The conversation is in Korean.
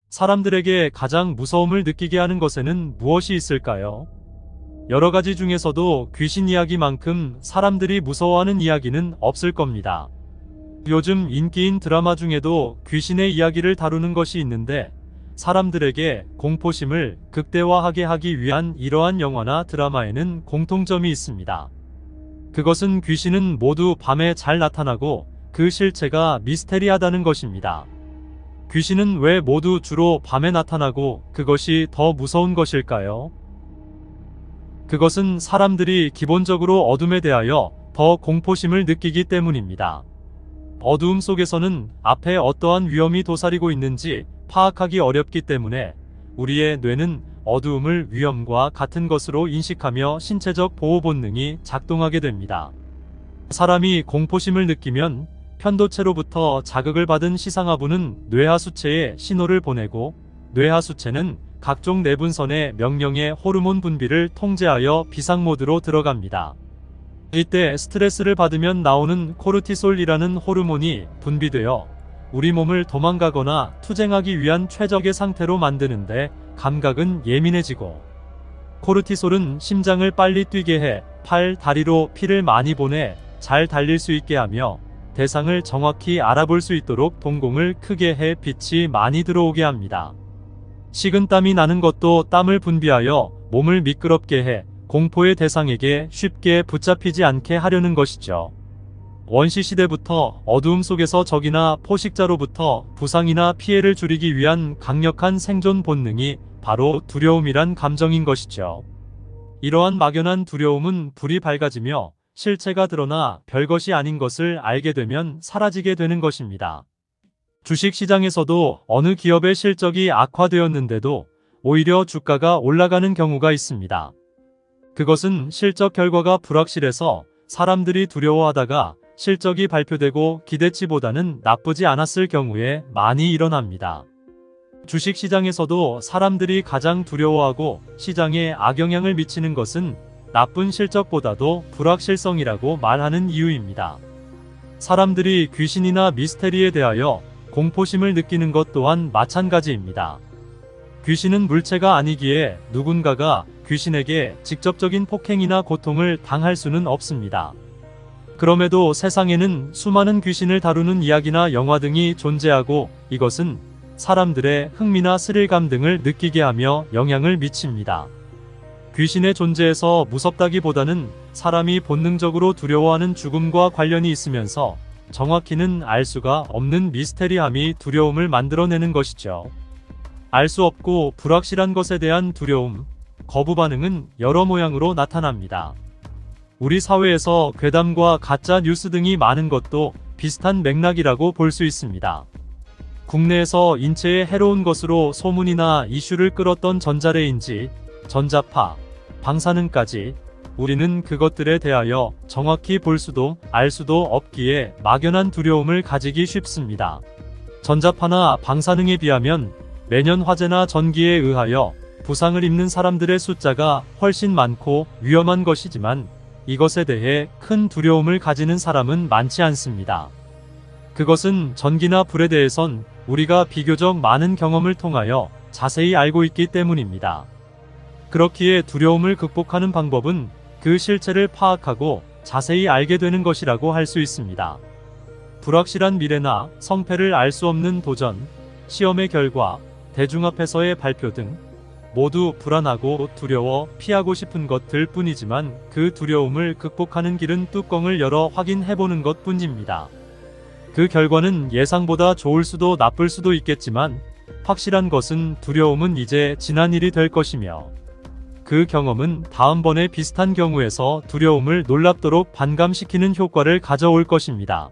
사람들에게 가장 무서움을 느끼게 하는 것에는 무엇이 있을까요? 여러 가지 중에서도 귀신 이야기만큼 사람들이 무서워하는 이야기는 없을 겁니다. 요즘 인기인 드라마 중에도 귀신의 이야기를 다루는 것이 있는데 사람들에게 공포심을 극대화하게 하기 위한 이러한 영화나 드라마에는 공통점이 있습니다. 그것은 귀신은 모두 밤에 잘 나타나고 그 실체가 미스테리하다는 것입니다. 귀신은 왜 모두 주로 밤에 나타나고 그것이 더 무서운 것일까요? 그것은 사람들이 기본적으로 어둠에 대하여 더 공포심을 느끼기 때문입니다. 어두움 속에서는 앞에 어떠한 위험이 도사리고 있는지 파악하기 어렵기 때문에 우리의 뇌는 어두움을 위험과 같은 것으로 인식하며 신체적 보호 본능이 작동하게 됩니다. 사람이 공포심을 느끼면 편도체로부터 자극을 받은 시상하부는 뇌하수체에 신호를 보내고 뇌하수체는 각종 내분선의 명령의 호르몬 분비를 통제하여 비상모드로 들어갑니다. 이때 스트레스를 받으면 나오는 코르티솔이라는 호르몬이 분비되어 우리 몸을 도망가거나 투쟁하기 위한 최적의 상태로 만드는데 감각은 예민해지고, 코르티솔은 심장을 빨리 뛰게 해 팔, 다리로 피를 많이 보내 잘 달릴 수 있게 하며 대상을 정확히 알아볼 수 있도록 동공을 크게 해 빛이 많이 들어오게 합니다. 식은땀이 나는 것도 땀을 분비하여 몸을 미끄럽게 해 공포의 대상에게 쉽게 붙잡히지 않게 하려는 것이죠. 원시시대부터 어두움 속에서 적이나 포식자로부터 부상이나 피해를 줄이기 위한 강력한 생존 본능이 바로 두려움이란 감정인 것이죠. 이러한 막연한 두려움은 불이 밝아지며 실체가 드러나 별것이 아닌 것을 알게 되면 사라지게 되는 것입니다. 주식시장에서도 어느 기업의 실적이 악화되었는데도 오히려 주가가 올라가는 경우가 있습니다. 그것은 실적 결과가 불확실해서 사람들이 두려워하다가 실적이 발표되고 기대치보다는 나쁘지 않았을 경우에 많이 일어납니다. 주식시장에서도 사람들이 가장 두려워하고 시장에 악영향을 미치는 것은 나쁜 실적보다도 불확실성이라고 말하는 이유입니다. 사람들이 귀신이나 미스테리에 대하여 공포심을 느끼는 것 또한 마찬가지입니다. 귀신은 물체가 아니기에 누군가가 귀신에게 직접적인 폭행이나 고통을 당할 수는 없습니다. 그럼에도 세상에는 수많은 귀신을 다루는 이야기나 영화 등이 존재하고 이것은 사람들의 흥미나 스릴감 등을 느끼게 하며 영향을 미칩니다. 귀신의 존재에서 무섭다기보다는 사람이 본능적으로 두려워하는 죽음과 관련이 있으면서 정확히는 알 수가 없는 미스테리함이 두려움을 만들어내는 것이죠. 알 수 없고 불확실한 것에 대한 두려움, 거부 반응은 여러 모양으로 나타납니다. 우리 사회에서 괴담과 가짜 뉴스 등이 많은 것도 비슷한 맥락이라고 볼 수 있습니다. 국내에서 인체에 해로운 것으로 소문이나 이슈를 끌었던 전자레인지, 전자파, 방사능까지 우리는 그것들에 대하여 정확히 볼 수도 알 수도 없기에 막연한 두려움을 가지기 쉽습니다. 전자파나 방사능에 비하면 매년 화재나 전기에 의하여 부상을 입는 사람들의 숫자가 훨씬 많고 위험한 것이지만 이것에 대해 큰 두려움을 가지는 사람은 많지 않습니다. 그것은 전기나 불에 대해선 우리가 비교적 많은 경험을 통하여 자세히 알고 있기 때문입니다. 그렇기에 두려움을 극복하는 방법은 그 실체를 파악하고 자세히 알게 되는 것이라고 할 수 있습니다. 불확실한 미래나 성패를 알 수 없는 도전, 시험의 결과, 대중 앞에서의 발표 등 모두 불안하고 두려워 피하고 싶은 것들 뿐이지만 그 두려움을 극복하는 길은 뚜껑을 열어 확인해보는 것 뿐입니다. 그 결과는 예상보다 좋을 수도 나쁠 수도 있겠지만 확실한 것은 두려움은 이제 지난 일이 될 것이며 그 경험은 다음번에 비슷한 경우에서 두려움을 놀랍도록 반감시키는 효과를 가져올 것입니다.